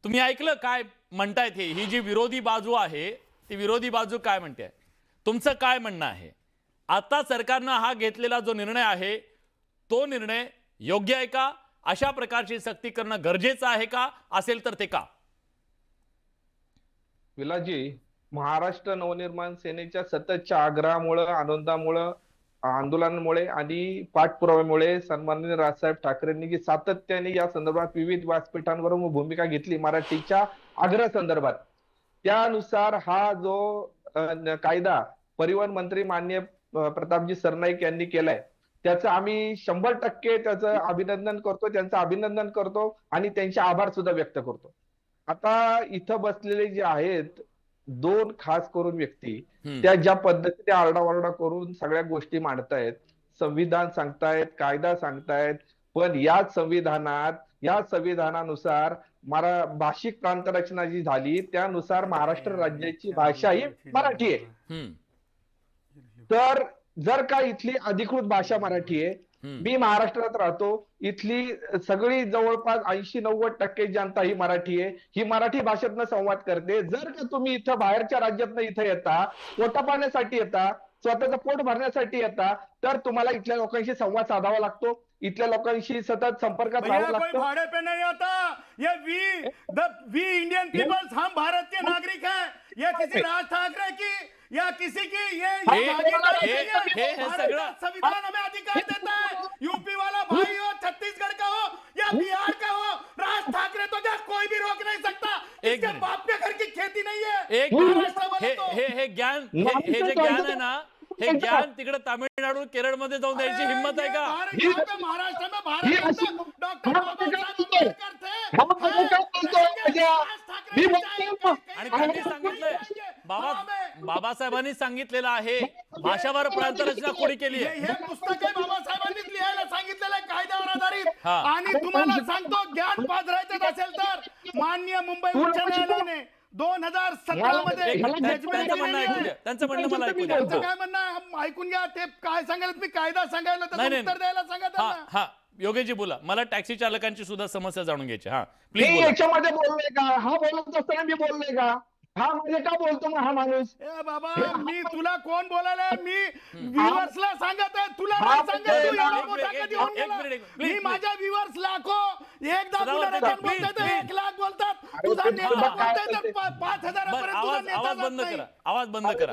तुम्ही ऐकलं काय म्हणतायत ही जी विरोधी बाजू आहे ती विरोधी बाजू काय म्हणते? तुमचं काय म्हणणं आहे? आता सरकारनं हा घेतलेला जो निर्णय आहे तो निर्णय योग्य आहे का? अशा प्रकारची सक्ती करणं गरजेचं आहे का? असेल तर ते का? विलाजी, महाराष्ट्र नवनिर्माण सेनेच्या सततच्या आग्रहामुळे, आनंदामुळे, आंदोलनामुळे आणि पाठपुराव्यामुळे सन्माननीय राजसाहेब ठाकरेंनी जी सातत्याने या संदर्भात विविध व्यासपीठांवर भूमिका घेतली मराठीच्या आग्रह संदर्भात, त्यानुसार हा जो कायदा परिवहन मंत्री माननीय प्रतापजी सरनाईक यांनी केलाय, त्याचं आम्ही 100% त्याचं अभिनंदन करतो, त्यांचं अभिनंदन करतो आणि त्यांचे आभार सुद्धा व्यक्त करतो. आता इथं बसलेले जे आहेत दोन खास करून व्यक्ती, त्या ज्या पद्धतीने आरडाओरडा करून सगळ्या गोष्टी मांडतायत, संविधान सांगतायत, कायदा सांगतायत, पण या संविधानानुसार भाषिक प्रांतरचना जी झाली त्यानुसार महाराष्ट्र राज्याची भाषा ही मराठी आहे. तर जर का इथली अधिकृत भाषा मराठी आहे, मी महाराष्ट्रात राहतो, इथली सगळी जवळपास 80-90% जनता ही मराठी आहे, ही मराठी भाषेतनं संवाद करते. जर का तुम्ही इथं बाहेरच्या राज्यातनं इथं येता, पोटा पाण्यासाठी येता, स्वतःचं पोट भरण्यासाठी येता, तर तुम्हाला इथल्या लोकांशी संवाद साधावा लागतो, इथल्या लोकांशी सतत संपर्कात राहावं लागतं. भाड़े पे नहीं आता, ये वी इंडियन पीपल्स, हम भारत के नागरिक हैं, ये किसी राज ठाकरे की या किसी की ये संविधान हमें अधिकार देता है। यूपी वाला भाई हो, छत्तीसगढ़ का हो या बिहार का हो, राज ठाकरे तो क्या कोई भी रोक नहीं सकता। इसके बाप के घर की खेती नहीं है। हे ज्ञान हे जे ज्ञान आहे ना, हे ज्ञान तिकडे तामिळनाडू केरळमध्ये जाऊन द्यायची हिम्मत आहे का? महाराष्ट्र में भारत डॉक्टर आणि त्यांनी सांगितलंय, बाबासाहेबांनी सांगितलेलं आहे, भाषावर प्रांतरचना कोणी केली आहे? हे पुस्तक आहे बाबासाहेबांनीच लिहायला सांगितलेलं आहे कायद्यावर आधारित. आणि तुम्हाला सांगतो, ज्ञान पाजरायचं असेल तर माननीय मुंबई उच्च न्यायालयाने 2017 मध्ये त्यांचं म्हणणं ऐकून घ्या, त्यांचं म्हणणं मला ऐकून घ्या. त्यांचं काय म्हणणं आहे ऐकून घ्या. ते काय सांगायला, मी कायदा सांगायला त्याचं उत्तर द्यायला सांगा त्यांना. हा योगेशजी बोला, मला टॅक्सी चालकांची सुद्धा समस्या जाणून घ्यायची. हा प्लीज मी बोला. याच्यामध्ये बोललोय का? हा बोलत असताना मी बोललोय का? हा म्हणजे का बोलतो मग हा माणूस? ए बाबा, मी तुला कोण बोलायला? मी व्ह्यूअर्सला सांगत आहे, तुला नाही सांगत. तू एवढा मोठा कधी होऊन गेला? मी माझ्या व्ह्यूअर्स लाखो, एकदा गुणरत्न बोलतात तर 1 लाख बोलतात. तुझा नेता बोलतोय तर 5,000 पर्यंत तुझा नेता आवाज जात बंद नाही. करा, आवाज बंद करा.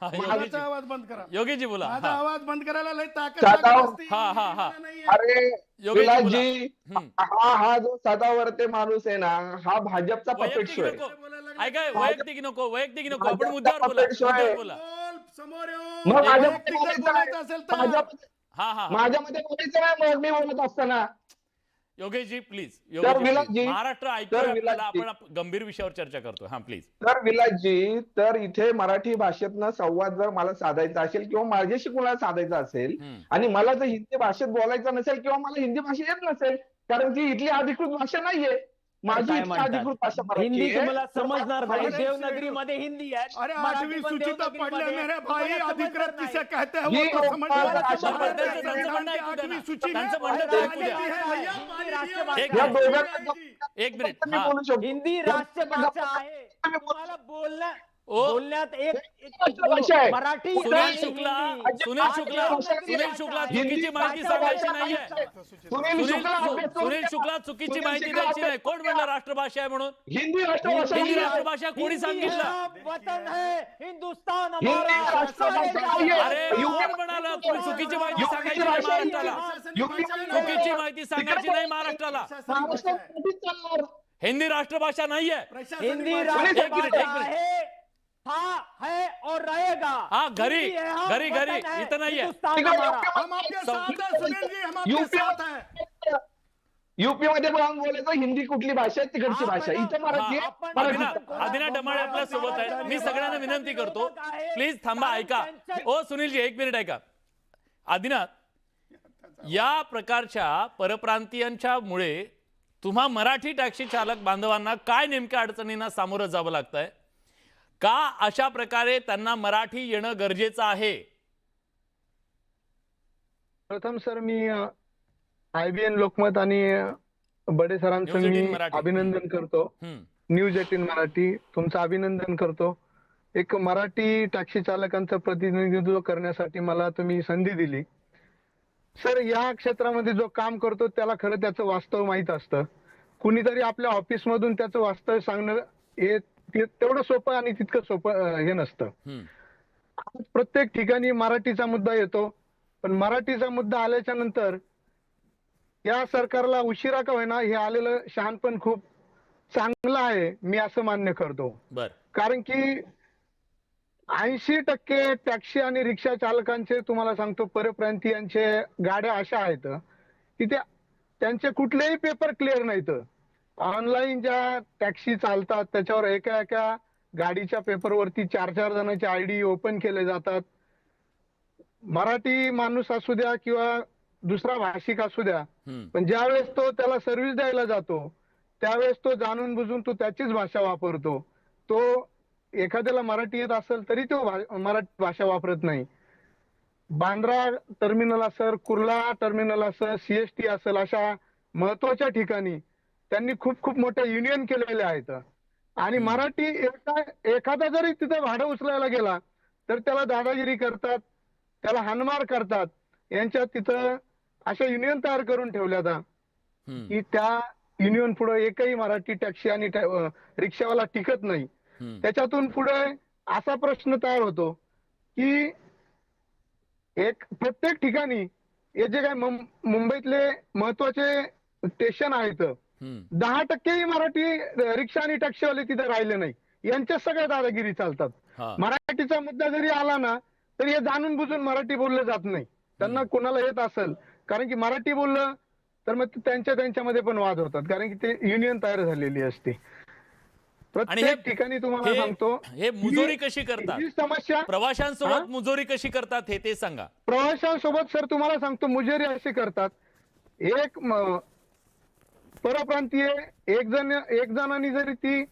माझा आवाज बंद करा. योगेशजी बोला. माझा आवाज बंद करायला लय ताकद साधा- असते. हा. अरे विलासजी, बोला. हा जो सदावर्ते माणूस आहे ना, हा भाजपचा पपेट वैयक्तिक शो आहे. नको, ऐका, वैयक्तिक नको, आपण मुद्द्यावर बोला, मुद्द्यावर बोला. बोल, समोर मग येऊन माझ्यामध्ये वैयक्तिक जर बोलायचं बोलायचं असेल तर हा माझ्यामध्ये बोलायचं नाही, मग मी बोलत असताना. योगेशजी प्लीज, विलासजी, महाराष्ट्र ऐकूया, आपल्याला आपण गंभीर विषयावर चर्चा करतो. हा प्लीज. तर विलासजी, तर इथे मराठी भाषेतनं संवाद जर मला साधायचा असेल किंवा माझ्याशी कुणाला साधायचा असेल आणि मला जर हिंदी भाषेत बोलायचं नसेल किंवा मला हिंदी भाषा येत नसेल, कारण ती इथली अधिकृत भाषा नाहीये, माझी इथली अधिकृत भाषा मराठी हिंदी आहे. तुम्हाला समजणार नाही. देवनागरी मध्ये हिंदी आहे. अरे 8वीं सूची तो पढ़ ले मेरे भाई, अधिकृत किसे कहते हैं वो ये तो समझ लोग लो. भाषा पढ़ते हैं, त्यांचं म्हणणं ऐकू द्या ना. 8वीं सूची में त्यांचं म्हणणं ते ऐकू द्या. या दोघांना एक मिनिट. मी बोलू शकतो. हिंदी राष्ट्रभाषा आहे. तुम्हाला बोलण्यात एक भाषा आहे. मराठी सुनील शुक्ला चुकीची माहिती सांगायची नाहीये. सुनील शुक्ला चुकीची माहिती द्यायची नाही. कोण म्हणलं राष्ट्रभाषा आहे म्हणून? हिंदी राष्ट्रभाषा हिंदी नाहीये. राष्ट्रभाषा कोणी सांगितलं? वतन है हिंदुस्तान हिंदी राष्ट्रभाषा नाहीये. अरे कोण म्हणाला चुकीची माहिती सांगायची नाही महाराष्ट्राला? चुकीची माहिती सांगायची नाही महाराष्ट्राला. चालणार. हिंदी राष्ट्रभाषा नाहीये. हिंदी एक राष्ट्रभाषा मिनिट. है, था, है और रहेगा. हा घरी हिंदी है, हाँ, घरी वतन है, इथं नाहीये. हिंदुस्तान हमारा. हम आपके साथ हैं सुनील जी, हम आपके साथ हैं. युपी मध्ये बोलायचं हिंदी कुठली भाषा आहे, तिकडची भाषा आहे. इथं मराठी आहे. आदिना डमाळे आपल्या सोबत आहे. मी सगळ्यांना विनंती करतो, प्लीज थांबा, ऐका. ओ सुनीलजी, 1 मिनिट ऐका. आदिनाथ, या प्रकारच्या परप्रांतीयांच्या मुळे तुम्हा मराठी टॅक्सी चालक बांधवांना काय नेमक्या अडचणींना सामोरं जावं लागतंय? का अशा प्रकारे त्यांना मराठी येणं गरजेचं आहे? प्रथम सर, मी IBN लोकमत आणि बडे सरांचं न्यूज 18 मी मराठी. अभिनंदन करतो. हम्म. न्यूज 18 मराठी तुमचं अभिनंदन करतो. एक मराठी टॅक्सी चालकांचं प्रतिनिधित्व करण्यासाठी मला तुम्ही संधी दिली. सर, या क्षेत्रामध्ये जो काम करतो त्याला खरं त्याचं वास्तव माहीत असतं. कुणीतरी आपल्या ऑफिसमधून त्याचं वास्तव सांगणं हे तेवढं सोपं आणि तितकं सोपं हे नसतं. हम्म. प्रत्येक ठिकाणी मराठीचा मुद्दा येतो, पण मराठीचा मुद्दा आल्याच्या नंतर या सरकारला उशिरा का होईना हे आलेलं शहाणपण खूप चांगलं आहे, मी असं मान्य करतो. बर. कारण की 80% टॅक्सी आणि रिक्षा चालकांचे तुम्हाला सांगतो परप्रांतीयांचे गाड्या अशा आहेत की त्यांचे कुठलेही पेपर क्लिअर नाहीत. ऑनलाईन ज्या टॅक्सी चालतात त्याच्यावर एका एका गाडीच्या पेपरवरती 4-4 जणांचे आयडी ओपन केले जातात. मराठी माणूस असू द्या किंवा दुसरा भाषिक असू द्या, हम्म. पण ज्यावेळेस तो त्याला सर्व्हिस द्यायला जातो त्यावेळेस तो जाणून बुजून तो त्याचीच भाषा वापरतो. तो एखाद्याला मराठी येत असेल तरी तो मराठी भाषा वापरत नाही. बांद्रा टर्मिनल असेल, कुर्ला टर्मिनल असेल, सीएसटी असेल, अशा महत्वाच्या ठिकाणी त्यांनी खूप खूप मोठ्या युनियन केलेल्या आहेत. आणि मराठी एखादा जरी तिथे भाडं उचलायला गेला तर त्याला दादागिरी करतात, त्याला हाणमार करतात. यांच्या तिथं अशा युनियन तयार करून ठेवल्या जातात हम्म. की त्या युनियन पुढे एकही मराठी टॅक्सी आणि रिक्षावाला टिकत नाही. हम्म. त्याच्यातून पुढे असा प्रश्न तयार होतो की एक प्रत्येक ठिकाणी हे जे काही मुंबईतले महत्वाचे स्टेशन आहेत, हम्म. 10% मराठी रिक्षा आणि टॅक्सीवाले तिथे राहिले नाही. यांच्या सगळ्या दादागिरी चालतात. हा. मराठीचा मुद्दा जरी आला ना तरी हे जाणून बुजून मराठी बोललं जात नाही. त्यांना कोणाला येत असेल, कारण की मराठी बोललं तर मग त्यांच्यामध्ये पण वाद होतात, कारण की ते युनियन तयार झालेली असते. आणि प्रत्येक ठिकाणी तुम्हाला सांगतो हे मुजोरी कशी करतात, ही समस्या प्रवाशांसोबत मुजोरी कशी करतात हे ते सांगा. प्रवाशांसोबत सर तुम्हाला सांगतो मुजोरी असे करतात. एक परप्रांतीय एक जणांनी जरी ती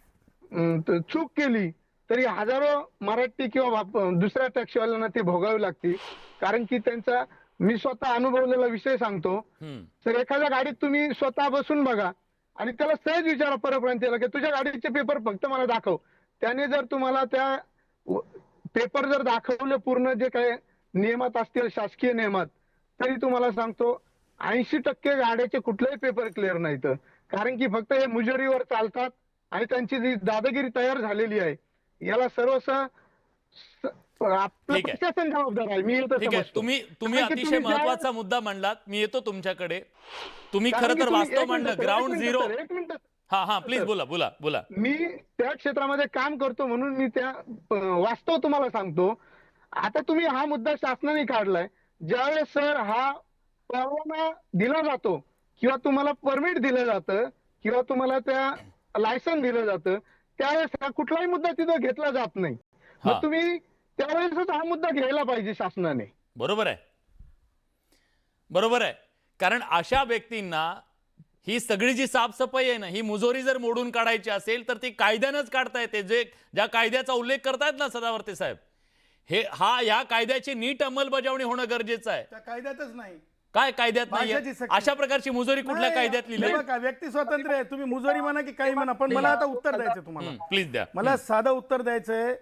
चूक केली तरी हजारो मराठी किंवा दुसऱ्या टॅक्सीवाल्यांना ते भोगावी लागते. कारण की त्यांचा मी स्वतः अनुभवलेला विषय सांगतो. हम्म. तर एखाद्या गाडीत तुम्ही स्वतः बसून बघा आणि त्याला सहज विचारा परप्रांतीयाला की तुझ्या गाडीचे पेपर फक्त मला दाखव. त्याने जर तुम्हाला त्या पेपर जर दाखवले पूर्ण जे काही नियमात असतील शासकीय नियमात, तरी तुम्हाला सांगतो 80% गाड्याचे कुठलेही पेपर क्लिअर नाहीत. कारण की फक्त हे मुजोरीवर चालतात आणि त्यांची जी दादागिरी तयार झालेली आहे याला आपलं ठीक आहे. प्रशासन जबाबदार आहे. मी येतो ठीक आहे. समजतो. तुम्ही कारण की अतिशय तुम्ही महत्वाचा मुद्दा मांडलात. मी येतो तुमच्याकडे. तुम्ही कारण खरं की तर तुम्ही- वास्तव एक मांडलं मिनिट सर, ग्राउंड एक मिनिट झिरो. सर, एक मिनिट. हा प्लीज बोला बोला बोला. मी त्या क्षेत्रामध्ये काम करतो म्हणून मी त्या वास्तव तुम्हाला सांगतो. आता तुम्ही हा मुद्दा शासनाने काढलाय. ज्यावेळेस सर हा परवाना दिला जातो किंवा तुम्हाला परमिट दिलं जातं किंवा तुम्हाला त्या लायसन दिलं जातं त्यावेळेस हा कुठलाही मुद्दा तिथं घेतला जात नाही. हा. मग तुम्ही त्यावेळेसच हा मुद्दा घ्यायला पाहिजे शासनाने. बरोबर आहे, बरोबर आहे. कारण अशा व्यक्तींना ही सगळी जी साफसफाई आहे ना, ही मुजोरी जर मोडून काढायची असेल तर ती कायद्यानंच काढता येते. ज्या कायद्याचा उल्लेख करतायत ना सदावर्ते साहेब, या कायद्याची नीट अंमलबजावणी होणं गरजेचं आहे. त्या कायद्यातच नाही. काय कायद्यात भाषेची नाही? सक्ती. अशा प्रकारची मुजोरी कुठल्या नाही, कायद्यात लिहिली? हे बघा, व्यक्ती स्वातंत्र्य आहे. तुम्ही मुजोरी म्हणा की काही म्हणा, पण मला आता उत्तर द्यायचं तुम्हाला. प्लीज द्या. मला साधं उत्तर द्यायचंय.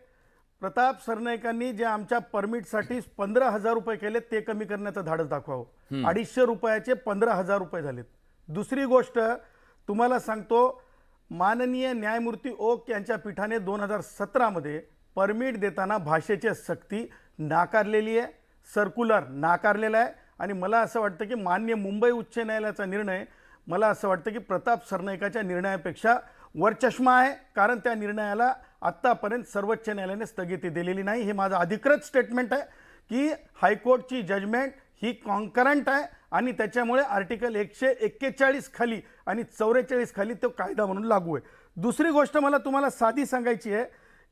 प्रताप सरनाईकांनी जे आमच्या परमिटसाठी 15,000 रुपये केले ते कमी करण्याचं धाडस दाखवावं. 250 रुपयाचे 15,000 रुपये झालेत. दुसरी गोष्ट तुम्हाला सांगतो, माननीय न्यायमूर्ती ओक यांच्या पीठाने 2017 मध्ये परमिट देताना भाषेची सक्ती नाकारलेली आहे, सर्क्युलर नाकारलेला आहे. आणि मला असं वाटतं की मान्य मुंबई उच्च न्यायालयाचा निर्णय मला असं वाटतं की प्रताप सरनाईकाच्या निर्णयापेक्षा वरचष्मा आहे. कारण त्या निर्णयाला आत्तापर्यंत सर्वोच्च न्यायालयाने स्थगिती दिलेली नाही. हे माझं अधिकृत स्टेटमेंट आहे की हायकोर्टची जजमेंट ही कॉन्करंट आहे आणि त्याच्यामुळे आर्टिकल 141 खाली आणि 44 खाली तो कायदा म्हणून लागू आहे. दुसरी गोष्ट मला तुम्हाला साधी सांगायची आहे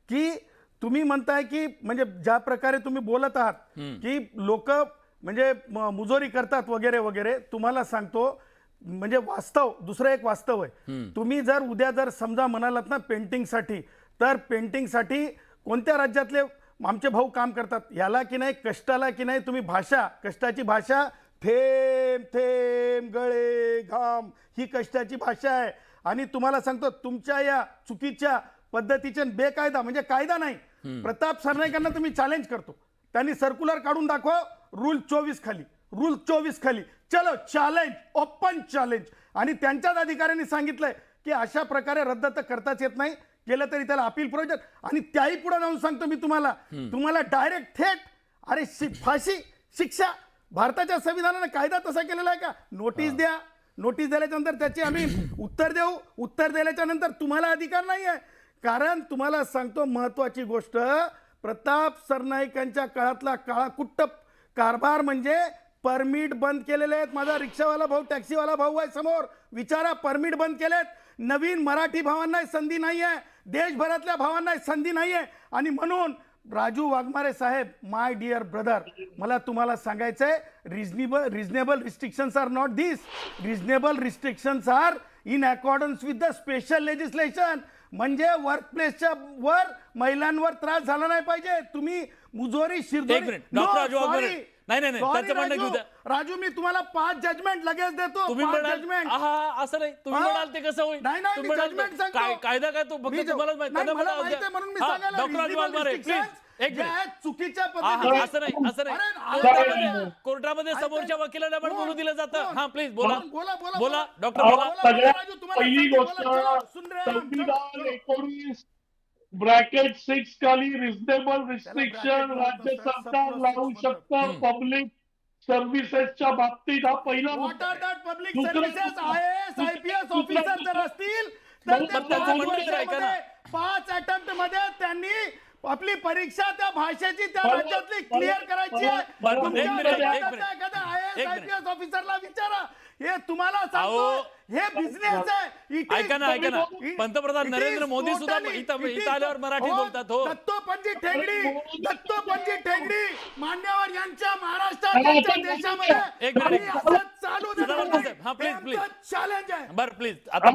की तुम्ही म्हणताय की म्हणजे ज्या प्रकारे तुम्ही बोलत आहात की लोक म्हणजे मुजोरी करतात वगैरे वगैरे, तुम्हाला सांगतो म्हणजे वास्तव दुसरं एक वास्तव आहे. तुम्ही जर उद्या जर समजा म्हणालात ना पेंटिंगसाठी, तर पेंटिंगसाठी कोणत्या राज्यातले आमचे भाऊ काम करतात, याला की नाही कष्टाला की नाही तुम्ही भाषा, कष्टाची भाषा थेंब थेंब गळे घाम ही कष्टाची भाषा आहे. आणि तुम्हाला सांगतो तुमच्या या चुकीच्या पद्धतीचे बेकायदा म्हणजे कायदा नाही प्रताप सरनाईकांना तुम्ही चॅलेंज करतो. त्यांनी सर्क्युलर काढून दाखव रूल 24 खाली चलो चॅलेंज ओपन चॅलेंज. आणि त्यांच्याच अधिकाऱ्यांनी सांगितलंय की अशा प्रकारे रद्द तर करताच येत नाही, केलं तरी त्याला अपील प्रोजेक्ट. आणि त्याही पुढे जाऊन सांगतो मी तुम्हाला डायरेक्ट थेट अरे फाशी शिक्षा. भारताच्या संविधानाने कायदा तसा केलेला आहे का? नोटीस द्या, नोटीस दिल्याच्या नंतर त्याची आम्ही उत्तर देऊ. उत्तर दिल्याच्या नंतर तुम्हाला अधिकार नाही आहे. कारण तुम्हाला सांगतो महत्वाची गोष्ट, प्रताप सरनाईकांच्या काळातला काळाकुट्ट कारभार म्हणजे परमिट बंद केलेले आहेत. माझा रिक्षावाला भाऊ टॅक्सीवाला भाऊ आहे समोर, विचारा परमिट बंद केलेत. नवीन मराठी भावांना संधी नाही आहे, देशभरातल्या भावांना संधी नाही आहे. आणि म्हणून राजू वाघमारे साहेब, माय डिअर ब्रदर, मला तुम्हाला सांगायचंय reasonable restrictions are not this. Reasonable restrictions are in accordance with the special legislation. म्हणजे वर्कप्लेसच्या वर महिलांवर त्रास झाला नाही पाहिजे. तुम्ही मुजोरी शिरदोरी. एक मिनिट, डॉक्टर राजू वाघमारे. नाही, त्याचं म्हणणं घेऊ द्या. राजू मी तुम्हाला 5 जजमेंट लगेच देतो. तुम्ही 5 म्हणाल जजमेंट. असं नाही, तुम्ही म्हणाल ते कसं होईल? नाही, तुम्ही मी म्हणाल judgment सांगतो. कायदा काय तो फक्त तुम्हालाच माहिती. नाही, त्यांना मला म्हणाल माहिती आहे म्हणून मी द्या. सांगायला doctor Raju reasonable Waghmare please restrictions एक ज्या मिनिट. आहेत चुकीच्या असं पद्धतीने. नाही कोर्टामध्ये समोरच्या वकिलांना पण बोलू दिलं जातं. हा प्लीज बोला बोला डॉक्टर बोला. राजू, तुम्हाला पहिली सांगतो, गोष्ट बोला, चला, सुन रे, संविधान 19(6) खाली रिझनेबल रिस्ट्रिक्शन राज्य सरकार लावू शकतं पब्लिक सर्व्हिसेसच्या बाबतीत. हा पहिला What मुद्दा are आहे. that public दुसरं- services, IAS, IPS दुसरं- ऑफिसर जर असतील तर मग त्या त्यांचं 5 म्हणणं तर ऐका ना. वर्षामध्ये 5 अटेम्प्ट मध्ये त्यांनी आपली परीक्षा त्या भाषेची त्या मला- राज्यातली क्लिअर करायची आहे. मला- तुमच्या एक मिनिट, राज्यातल्या एखाद्या IAS, एक मिनिट. IPS ऑफिसरला विचारा. हे तुम्हाला सांगतो, अहो, हे बिझनेस आहे. It is- ऐका ना पंतप्रधान It नरेंद्र is मोदी सुद्धा totally- इथं it is- आल्यावर मराठी हो, बोलतात. हो दत्तोपंत ठेंगडी मान्यवर यांच्या महाराष्ट्रात यांच्या देशामध्ये एक मिनिट. आम्ही असंच चालू सदावर्त साहेब, हा, प्लीज, प्लीज. चॅलेंज आहे. बरं प्लीज आता